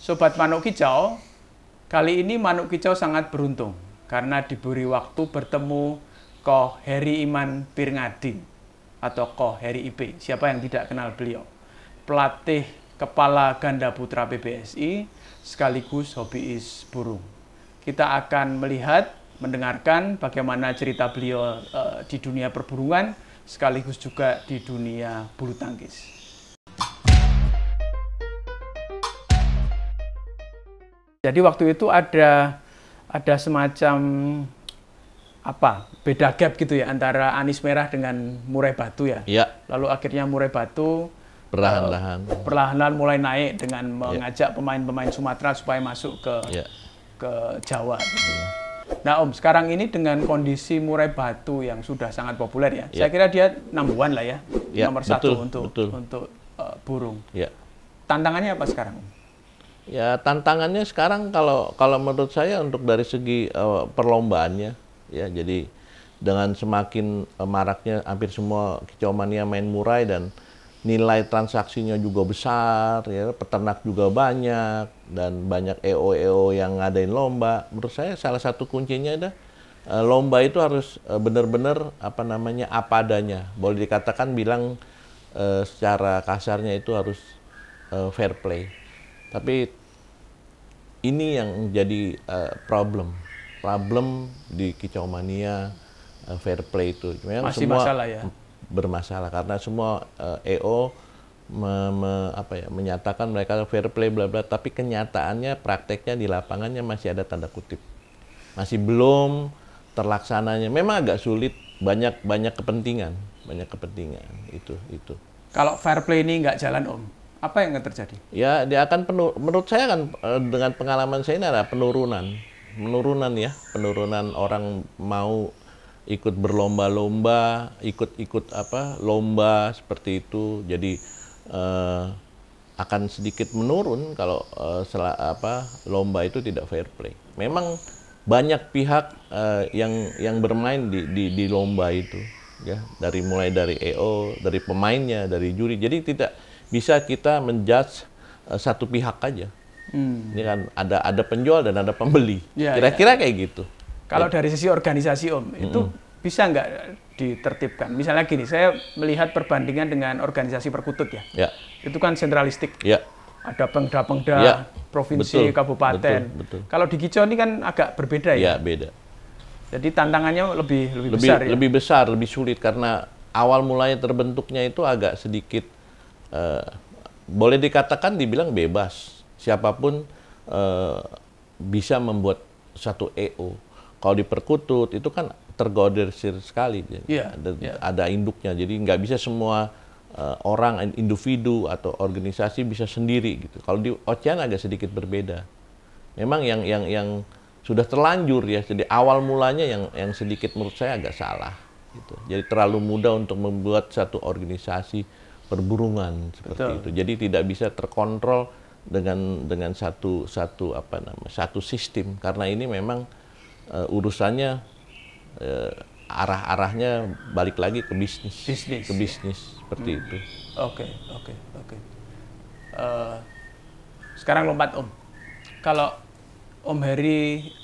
Sobat Manuk Kicau, kali ini Manuk Kicau sangat beruntung karena diberi waktu bertemu Ko Heri Iman Pirngadi atau Ko Heri IP. Siapa yang tidak kenal beliau? Pelatih kepala ganda putra PBSI sekaligus hobiis burung. Kita akan melihat, mendengarkan bagaimana cerita beliau di dunia perburungan sekaligus juga di dunia bulu tangkis. Jadi waktu itu ada semacam beda gap gitu ya antara Anis Merah dengan Murai Batu ya. Ya. Lalu akhirnya Murai Batu perlahan-lahan mulai naik dengan mengajak pemain-pemain Sumatera supaya masuk ke Jawa. Gitu. Nah Om, sekarang ini dengan kondisi Murai Batu yang sudah sangat populer ya, saya kira dia number one lah ya, nomor satu untuk burung. Ya. Tantangannya apa sekarang? Ya, tantangannya sekarang kalau menurut saya untuk dari segi perlombaannya ya, jadi dengan semakin maraknya hampir semua kicau mania main murai dan nilai transaksinya juga besar ya, peternak juga banyak dan banyak EO yang ngadain lomba. Menurut saya salah satu kuncinya ada lomba itu harus benar-benar apa adanya. Boleh dikatakan bilang secara kasarnya itu harus fair play. Tapi ini yang jadi problem di kicau mania, fair play itu. Memang masih semua masalah ya? Bermasalah karena semua EO menyatakan mereka fair play bla bla, tapi kenyataannya prakteknya di lapangannya masih ada tanda kutip, masih belum terlaksananya. Memang agak sulit, banyak kepentingan itu. Kalau fair play ini nggak jalan Om, apa yang akan terjadi? Ya, dia akan menurut saya kan dengan pengalaman saya ini ada penurunan orang mau ikut berlomba-lomba, ikut lomba seperti itu. Jadi akan sedikit menurun kalau lomba itu tidak fair play. Memang banyak pihak yang bermain di lomba itu ya, mulai dari EO, dari pemainnya, dari juri. Jadi tidak bisa kita menjudge satu pihak aja. Ini kan ada penjual dan ada pembeli. Kira-kira kayak gitu. Kalau dari sisi organisasi Om, itu bisa nggak ditertibkan? Misalnya gini, saya melihat perbandingan dengan organisasi perkutut ya. Itu kan sentralistik. Ada pengda-pengda, provinsi, kabupaten. Betul. Kalau di kicau ini kan agak berbeda ya? Ya, beda. Jadi tantangannya lebih besar ya? Lebih besar, lebih sulit karena awal mulanya terbentuknya itu agak sedikit boleh dikatakan dibilang bebas. Siapapun bisa membuat satu EO. Kalau di perkutut itu kan terorganisir sekali, ada induknya. Jadi nggak bisa semua orang, individu atau organisasi bisa sendiri gitu. Kalau di ocean agak sedikit berbeda. Memang yang sudah terlanjur ya. Jadi awal mulanya yang sedikit menurut saya agak salah. Gitu. Jadi terlalu mudah untuk membuat satu organisasi perburungan seperti itu. Jadi tidak bisa terkontrol dengan satu sistem, karena ini memang urusannya arahnya balik lagi ke bisnis seperti itu. Oke. Sekarang lompat Om. Kalau Om Heri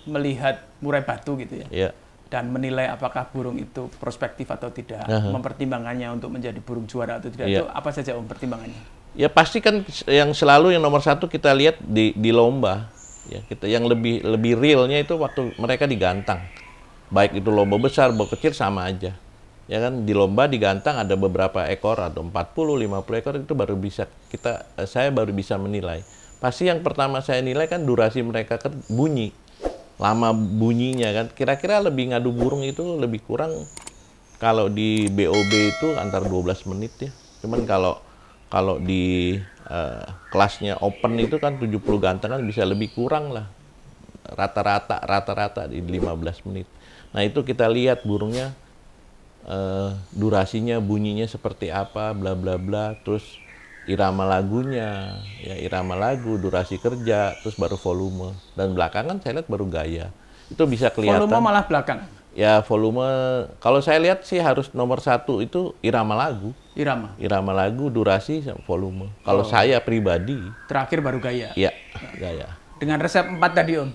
melihat Murai Batu gitu ya. Dan menilai apakah burung itu prospektif atau tidak, mempertimbangannya untuk menjadi burung juara atau tidak, itu apa saja Om pertimbangannya? Ya pasti kan yang nomor satu kita lihat di lomba, ya yang lebih realnya itu waktu mereka digantang, baik itu lomba besar, lomba kecil sama aja, ya kan. Di lomba digantang ada beberapa ekor atau 40-50 ekor itu saya baru bisa menilai. Pasti yang pertama saya nilai kan durasi mereka kan bunyi. Lama bunyinya kan, kira-kira lebih ngadu burung itu lebih kurang kalau di BOB itu antar 12 menit ya. Cuman kalau di kelasnya open itu kan 70 ganteng kan bisa lebih kurang lah. Rata-rata di 15 menit. Nah itu kita lihat burungnya durasinya, bunyinya seperti apa, bla bla bla, terus irama lagunya, ya irama lagu, durasi kerja, terus baru volume, dan belakangan saya lihat baru gaya. Itu bisa kelihatan. Volume malah belakang? Ya volume, kalau saya lihat sih harus nomor satu itu irama lagu. Irama lagu, durasi, sama volume. Kalau saya pribadi, terakhir baru gaya. ya gaya. Dengan resep 4 tadi Om,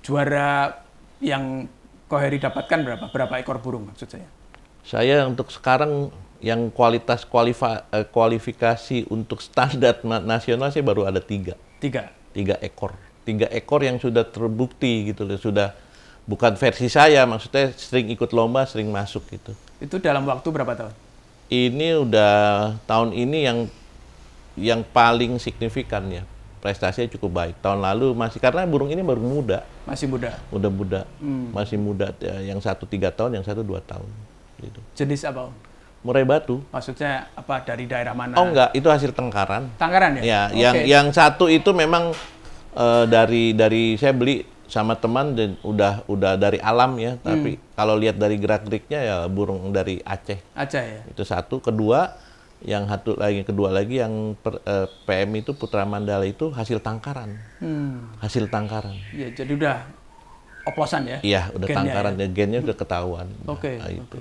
juara yang Koheri dapatkan berapa? Berapa ekor burung maksud saya? Saya untuk sekarang yang kualitas kualifikasi untuk standar nasional saya baru ada 3. 3 ekor. 3 ekor yang sudah terbukti gitu loh, sudah bukan versi saya, maksudnya sering ikut lomba, sering masuk gitu. Itu dalam waktu berapa tahun? Ini udah tahun ini yang paling signifikan ya. Prestasinya cukup baik. Tahun lalu masih, karena burung ini baru muda. Masih muda? Muda-muda. Masih muda. Ya, yang satu 3 tahun, yang satu 2 tahun. Gitu. Jenis apa Om? Murai batu. Maksudnya apa, dari daerah mana? Oh enggak, itu hasil tengkaran. Tengkaran ya? Ya, yang satu itu memang dari saya beli sama teman dan udah dari alam ya, tapi kalau lihat dari gerak-geriknya ya burung dari Aceh. Aceh ya. Itu satu. Kedua, yang kedua lagi yang PM itu Putra Mandala itu hasil tangkaran. Hasil tangkaran. Ya, jadi udah oplosan ya? Iya, udah gennya tangkaran, ya? Gennya udah ketahuan. Oke. Nah, itu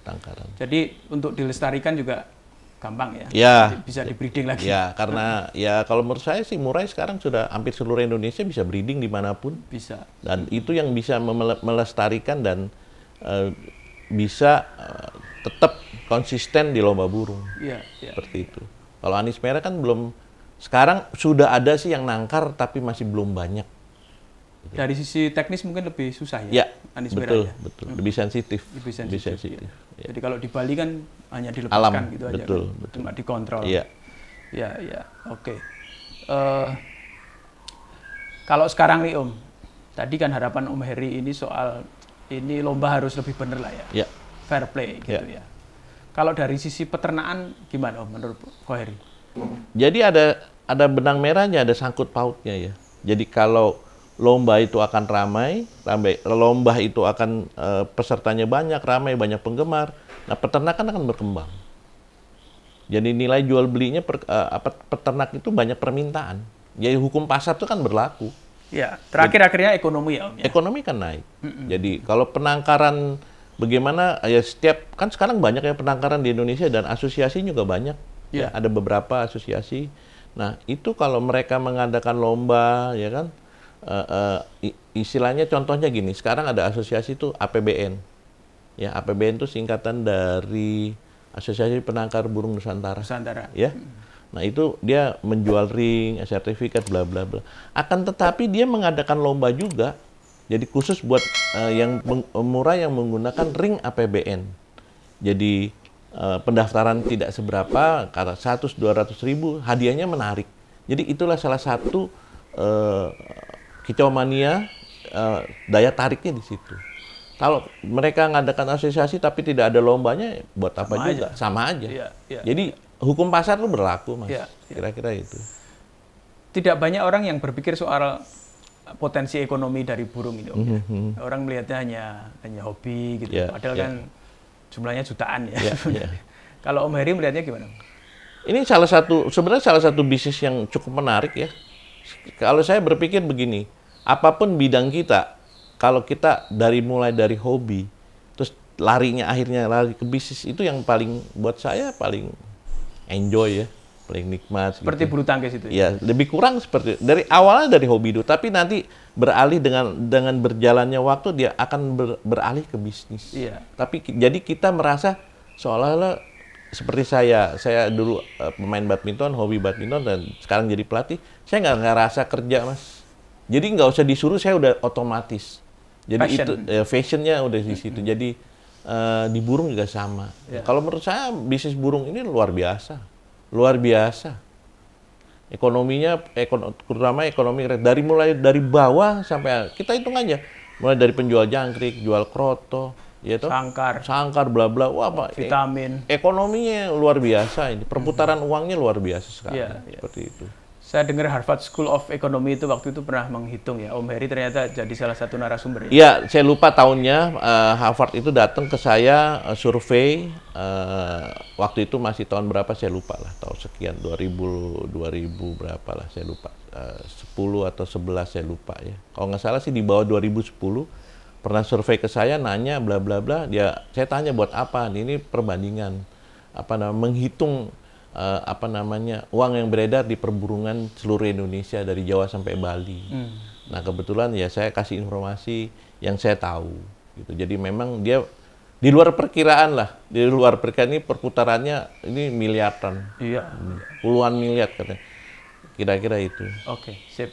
tangkaran. Jadi untuk dilestarikan juga gampang ya? Ya. Bisa di-breeding lagi? Ya, karena ya kalau menurut saya sih murai sekarang sudah hampir seluruh Indonesia bisa breeding dimanapun. Bisa. Dan itu yang bisa melestarikan dan bisa tetap konsisten di lomba burung. Iya. Seperti itu. Kalau anis merah kan belum, sekarang sudah ada sih yang nangkar tapi masih belum banyak. Dari sisi teknis mungkin lebih susah ya? Ya, anis betul, merah ya? betul. Lebih sensitif. Lebih sensitif. Ya. Ya. Jadi kalau di Bali kan hanya dilepaskan Alam, gitu betul, aja, betul. cuma dikontrol. Iya. Ya, oke. Kalau sekarang nih Om, tadi kan harapan Om Heri ini soal ini lomba harus lebih bener lah ya, Ya. fair play gitu ya. Kalau dari sisi peternakan gimana Om menurut Koheri? Jadi ada benang merahnya, ada sangkut pautnya ya. Jadi kalau lomba itu akan ramai, lomba itu akan pesertanya banyak, ramai, banyak penggemar. Nah, peternakan akan berkembang. Jadi nilai jual belinya peternak itu banyak permintaan. Jadi hukum pasar itu kan berlaku. Ya, terakhir akhirnya ekonomi ya Om ya. Ekonomi kan naik. Jadi kalau penangkaran bagaimana ya, setiap kan sekarang banyak ya penangkaran di Indonesia dan asosiasi juga banyak. Ya, ada beberapa asosiasi. Nah, itu kalau mereka mengadakan lomba ya kan, istilahnya contohnya gini, sekarang ada asosiasi itu APBN. Ya, APBN itu singkatan dari Asosiasi Penangkar Burung Nusantara. Ya. Nah, itu dia menjual ring, sertifikat, bla bla bla. Akan tetapi dia mengadakan lomba juga. Jadi khusus buat yang murah yang menggunakan ring APBN. Jadi pendaftaran tidak seberapa, kata 100-200 ribu, hadiahnya menarik. Jadi itulah salah satu Kicau Mania, daya tariknya di situ. Kalau mereka ngadakan asosiasi tapi tidak ada lombanya, buat apa sama juga? Aja. Sama aja. Ya. Jadi hukum pasar itu berlaku, Mas. Kira-kira itu. Tidak banyak orang yang berpikir soal potensi ekonomi dari burung ini, Om. Orang melihatnya hanya hobi gitu. Padahal kan jumlahnya jutaan ya. Kalau Om Heri melihatnya gimana? Ini sebenarnya salah satu bisnis yang cukup menarik ya. Kalau saya berpikir begini, apapun bidang kita, kalau kita mulai dari hobi, terus akhirnya lari ke bisnis, itu yang paling buat saya paling enjoy ya, paling nikmat. Seperti gitu. bulu tangkis itu. Ya, lebih kurang seperti dari awalnya dari hobi dulu, tapi nanti beralih dengan berjalannya waktu dia akan beralih ke bisnis. Iya. Tapi jadi kita merasa seolah-olah seperti saya dulu pemain badminton, hobi badminton, dan sekarang jadi pelatih, saya nggak ngerasa kerja, Mas. Jadi nggak usah disuruh, saya udah otomatis. Jadi Passion. itu fashionnya udah di situ. Jadi di burung juga sama. Kalau menurut saya bisnis burung ini luar biasa, luar biasa. Ekonominya, terutama ekonomi mulai dari bawah sampai kita hitung aja, mulai dari penjual jangkrik, jual kroto, ya toh? Sangkar, bla bla, wah apa? Vitamin. Ekonominya luar biasa ini, perputaran uangnya luar biasa sekali. Seperti itu. Saya dengar Harvard School of Economy itu waktu itu pernah menghitung ya, Om Heri ternyata jadi salah satu narasumber ya. Iya, saya lupa tahunnya. Harvard itu datang ke saya survei. Waktu itu masih tahun berapa saya lupa lah, tahun sekian 2000 berapa lah saya lupa. 10 atau 11 saya lupa ya. Kalau nggak salah sih di bawah 2010. pernah survei ke saya, nanya bla bla bla, saya tanya buat apa? Ini perbandingan menghitung uang yang beredar di perburungan seluruh Indonesia dari Jawa sampai Bali. Nah, kebetulan ya saya kasih informasi yang saya tahu gitu. Jadi memang dia di luar perkiraan lah. Di luar perkiraan ini perputarannya ini miliaran. Iya. Puluhan miliar katanya. Kira-kira itu. Oke, sip.